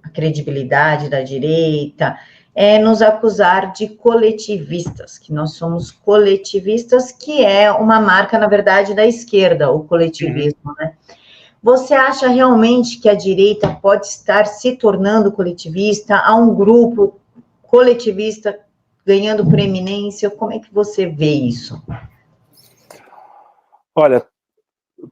a credibilidade da direita é nos acusar de coletivistas, que nós somos coletivistas, que é uma marca, na verdade, da esquerda, o coletivismo, né? Você acha realmente que a direita pode estar se tornando coletivista? Há um grupo coletivista ganhando preeminência? Como é que você vê isso? Olha,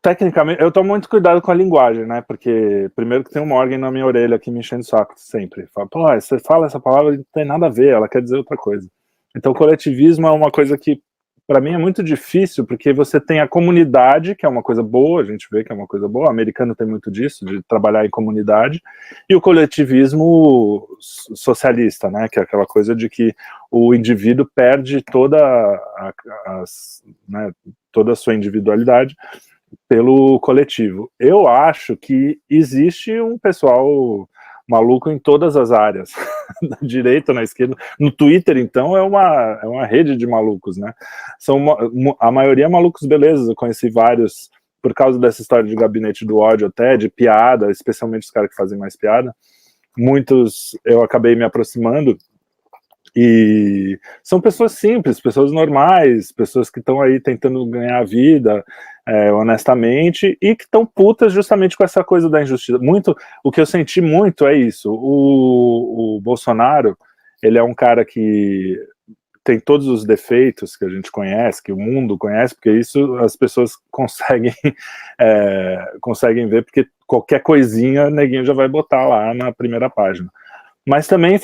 tecnicamente, eu tomo muito cuidado com a linguagem, né? Porque, primeiro, que tem um órgão na minha orelha aqui me enchendo o saco sempre. Fala, pô, você fala essa palavra e não tem nada a ver, ela quer dizer outra coisa. Então, coletivismo é uma coisa que, para mim, é muito difícil, porque você tem a comunidade, que é uma coisa boa, a gente vê que é uma coisa boa, o americano tem muito disso, de trabalhar em comunidade, e o coletivismo socialista, né? Que é aquela coisa de que o indivíduo perde toda né, toda a sua individualidade pelo coletivo. Eu acho que existe um pessoal maluco em todas as áreas, na direita, na esquerda. No Twitter, então, é uma rede de malucos, né? A maioria malucos, beleza, eu conheci vários por causa dessa história de gabinete do ódio até, de piada, especialmente os caras que fazem mais piada. Muitos eu acabei me aproximando, e são pessoas simples, pessoas normais, pessoas que estão aí tentando ganhar a vida honestamente, e que estão putas justamente com essa coisa da injustiça. O que eu senti muito é isso. O Bolsonaro, ele é um cara que tem todos os defeitos que a gente conhece, que o mundo conhece, porque isso as pessoas conseguem ver, porque qualquer coisinha, neguinho já vai botar lá na primeira página. Mas também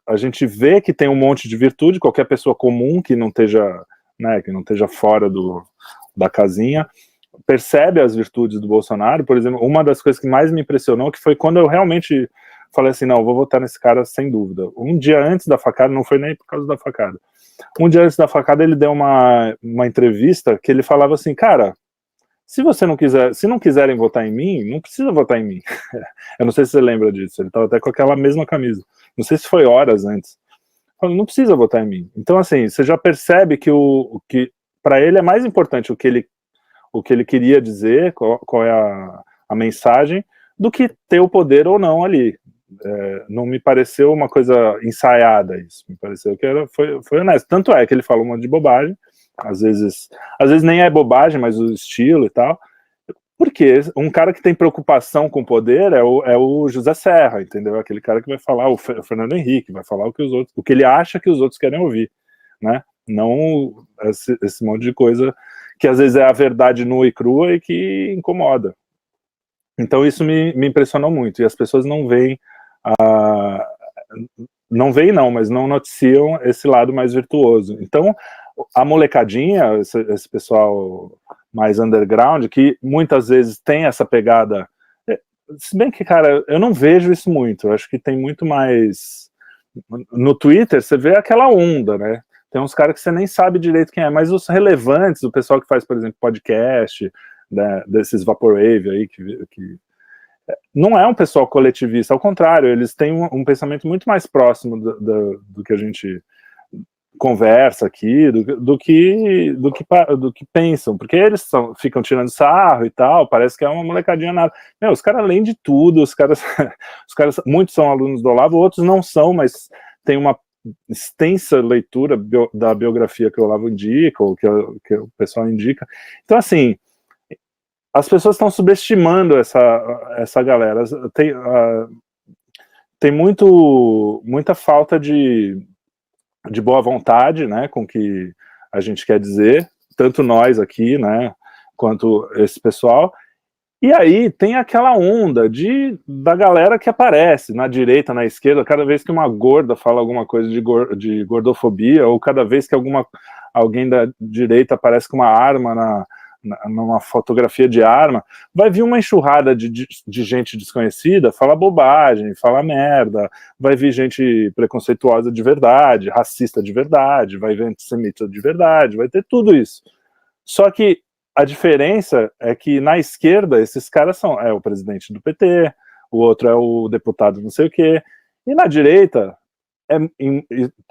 a gente vê que tem um monte de virtude, qualquer pessoa comum que não esteja fora da casinha, percebe as virtudes do Bolsonaro. Por exemplo, uma das coisas que mais me impressionou, que foi quando eu realmente falei assim, não, vou votar nesse cara sem dúvida. Um dia antes da facada, não foi nem por causa da facada, um dia antes da facada ele deu uma entrevista que ele falava assim, cara, se não quiserem votar em mim, não precisa votar em mim. Eu não sei se você lembra disso, ele estava até com aquela mesma camisa. Não sei se foi horas antes. Falei, não precisa votar em mim. Então, assim, você já percebe que para ele é mais importante o que ele queria dizer, qual é a mensagem, do que ter o poder ou não ali. Não me pareceu uma coisa ensaiada isso. Me pareceu que foi honesto. Tanto é que ele falou um monte de bobagem, às vezes nem é bobagem, mas o estilo e tal. Porque um cara que tem preocupação com o poder é o José Serra, entendeu? Aquele cara que vai falar, o Fernando Henrique, vai falar o que ele acha que os outros querem ouvir, né? Não esse monte de coisa que às vezes é a verdade nua e crua e que incomoda. Então isso me impressionou muito, e as pessoas não veem, mas não noticiam esse lado mais virtuoso. Então, a molecadinha, esse pessoal mais underground, que muitas vezes tem essa pegada, se bem que, cara, eu não vejo isso muito, eu acho que tem muito mais, no Twitter você vê aquela onda, né, tem uns caras que você nem sabe direito quem é, mas os relevantes, o pessoal que faz, por exemplo, podcast, né, desses Vaporwave aí, que não é um pessoal coletivista, ao contrário, eles têm um pensamento muito mais próximo do que a gente conversa aqui, do que pensam, porque eles ficam tirando sarro e tal, parece que é uma molecadinha nada. Meu, os caras, além de tudo, os caras, muitos são alunos do Olavo, outros não são, mas tem uma extensa leitura da biografia que o Olavo indica, ou que o pessoal indica. Então, assim, as pessoas estão subestimando essa galera. Tem muita falta de boa vontade, né, com o que a gente quer dizer, tanto nós aqui, né, quanto esse pessoal. E aí tem aquela onda da galera que aparece na direita, na esquerda, cada vez que uma gorda fala alguma coisa de gordofobia, ou cada vez que alguém da direita aparece com uma arma numa fotografia de arma, vai vir uma enxurrada de gente desconhecida, fala bobagem, fala merda, vai vir gente preconceituosa de verdade, racista de verdade, vai vir antissemita de verdade, vai ter tudo isso. Só que a diferença é que na esquerda esses caras é o presidente do PT, o outro é o deputado não sei o quê, E na direita,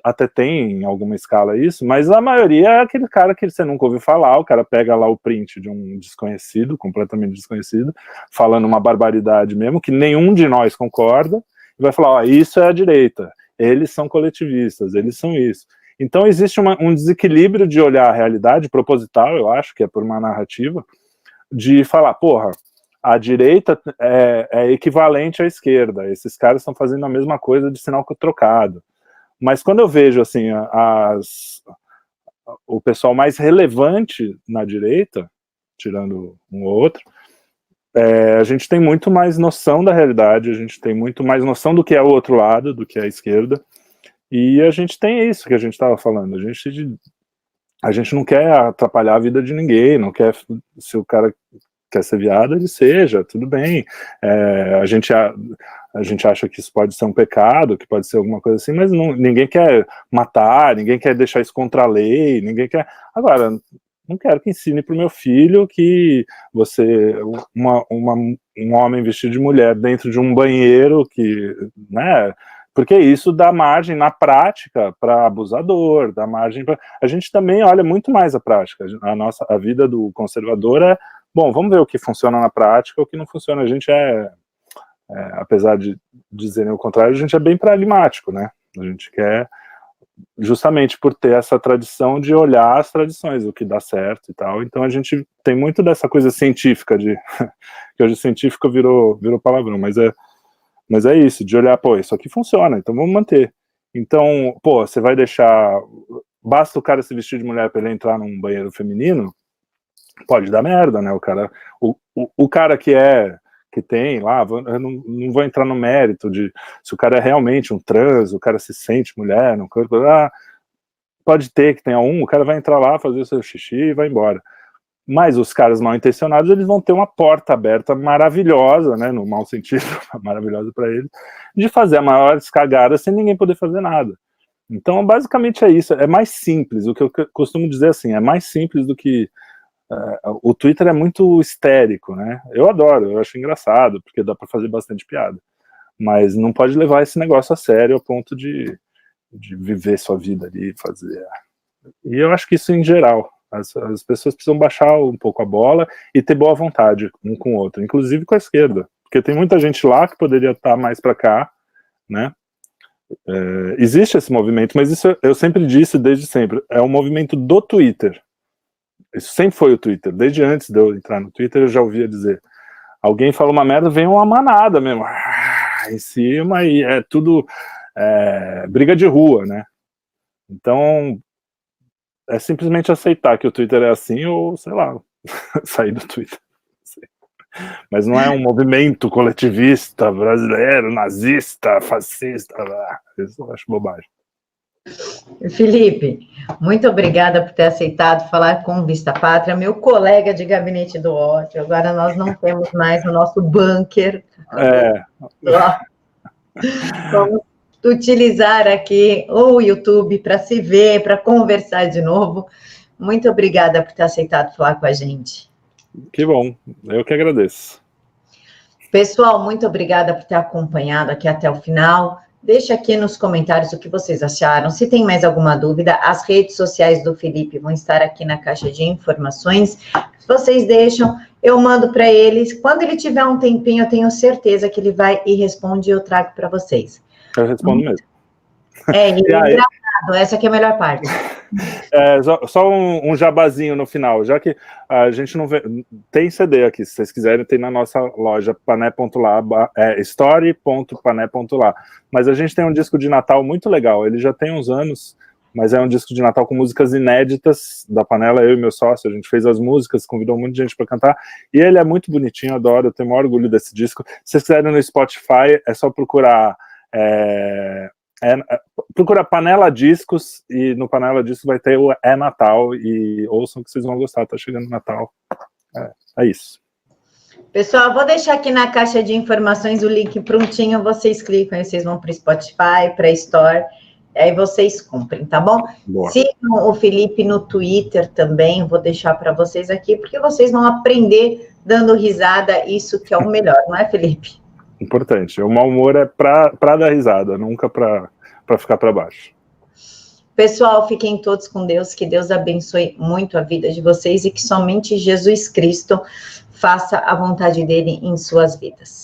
até tem em alguma escala isso, mas a maioria é aquele cara que você nunca ouviu falar, o cara pega lá o print de um desconhecido, completamente desconhecido, falando uma barbaridade mesmo, que nenhum de nós concorda, e vai falar, ó, isso é a direita, eles são coletivistas, eles são isso. Então existe um desequilíbrio de olhar a realidade, proposital, eu acho, que é por uma narrativa, de falar, porra, a direita é equivalente à esquerda, esses caras estão fazendo a mesma coisa de sinal trocado. Mas quando eu vejo assim, o pessoal mais relevante na direita, tirando um ou outro, a gente tem muito mais noção da realidade, a gente tem muito mais noção do que é o outro lado, do que é a esquerda, e a gente tem isso que a gente estava falando, a gente não quer atrapalhar a vida de ninguém, não quer, se o cara quer ser viado, ele seja, tudo bem. A gente acha que isso pode ser um pecado, que pode ser alguma coisa assim, mas ninguém quer matar, ninguém quer deixar isso contra a lei, ninguém quer... Agora, não quero que ensine para o meu filho que um homem vestido de mulher dentro de um banheiro, né? Porque isso dá margem na prática para abusador, dá margem para... A gente também olha muito mais a prática. A vida do conservador bom, vamos ver o que funciona na prática, o que não funciona. A gente apesar de dizerem o contrário, a gente é bem pragmático, né? A gente quer, justamente por ter essa tradição de olhar as tradições, o que dá certo e tal. Então a gente tem muito dessa coisa científica, que hoje científica virou palavrão, mas é isso, de olhar, pô, isso aqui funciona, então vamos manter. Então, pô, você vai deixar... Basta o cara se vestir de mulher para ele entrar num banheiro feminino, pode dar merda, né? O cara que tem lá, eu não vou entrar no mérito de se o cara é realmente um trans, o cara se sente mulher, no corpo, pode ter que tenha o cara vai entrar lá, fazer o seu xixi e vai embora. Mas os caras mal intencionados, eles vão ter uma porta aberta maravilhosa, né, no mau sentido, maravilhosa para eles, de fazer a maior cagada sem ninguém poder fazer nada. Então, basicamente é isso, é mais simples, o que eu costumo dizer assim, é mais simples do que... o Twitter é muito histérico, né? Eu adoro, eu acho engraçado, porque dá para fazer bastante piada. Mas não pode levar esse negócio a sério ao ponto de viver sua vida ali, fazer... E eu acho que isso em geral. As pessoas precisam baixar um pouco a bola e ter boa vontade um com o outro, inclusive com a esquerda. Porque tem muita gente lá que poderia estar mais para cá, né? Existe esse movimento, mas isso eu sempre disse, desde sempre, é um movimento do Twitter. Isso sempre foi o Twitter. Desde antes de eu entrar no Twitter, eu já ouvia dizer, alguém fala uma merda, vem uma manada mesmo, em cima, e é tudo briga de rua, né? Então, é simplesmente aceitar que o Twitter é assim, ou, sei lá, sair do Twitter. Mas não é um movimento coletivista, brasileiro, nazista, fascista, isso eu acho bobagem. Felipe, muito obrigada por ter aceitado falar com o Vista Pátria, meu colega de gabinete do ódio. Agora nós não temos mais o nosso bunker. Vamos utilizar aqui o YouTube para se ver, para conversar de novo. Muito obrigada por ter aceitado falar com a gente. Que bom, eu que agradeço. Pessoal, muito obrigada por ter acompanhado aqui até o final. Deixa aqui nos comentários o que vocês acharam. Se tem mais alguma dúvida, as redes sociais do Felipe vão estar aqui na caixa de informações. Se vocês deixam, eu mando para eles. Quando ele tiver um tempinho, eu tenho certeza que ele vai e responde e eu trago para vocês. Eu respondo mesmo. Engraçado, essa aqui é a melhor parte. Só um jabazinho no final, já que a gente não vê, tem CD aqui, se vocês quiserem, tem na nossa loja, pané.lá, story.pané.lá, mas a gente tem um disco de Natal muito legal, ele já tem uns anos, mas é um disco de Natal com músicas inéditas da Panela, eu e meu sócio, a gente fez as músicas, convidou muita gente para cantar, e ele é muito bonitinho, adoro, eu tenho o maior orgulho desse disco. Se vocês quiserem no Spotify, é só procurar... procura Panela Discos, e no Panela Discos vai ter o Natal, e ouçam que vocês vão gostar, tá chegando o Natal. É isso. Pessoal, vou deixar aqui na caixa de informações o link prontinho, vocês clicam, aí vocês vão para o Spotify, para a Store, aí vocês comprem, tá bom? Boa. Sigam o Felipe no Twitter também, vou deixar para vocês aqui, porque vocês vão aprender dando risada, isso que é o melhor, não é, Felipe? Importante. O mau humor é para dar risada, nunca para ficar para baixo. Pessoal, fiquem todos com Deus, que Deus abençoe muito a vida de vocês e que somente Jesus Cristo faça a vontade dele em suas vidas.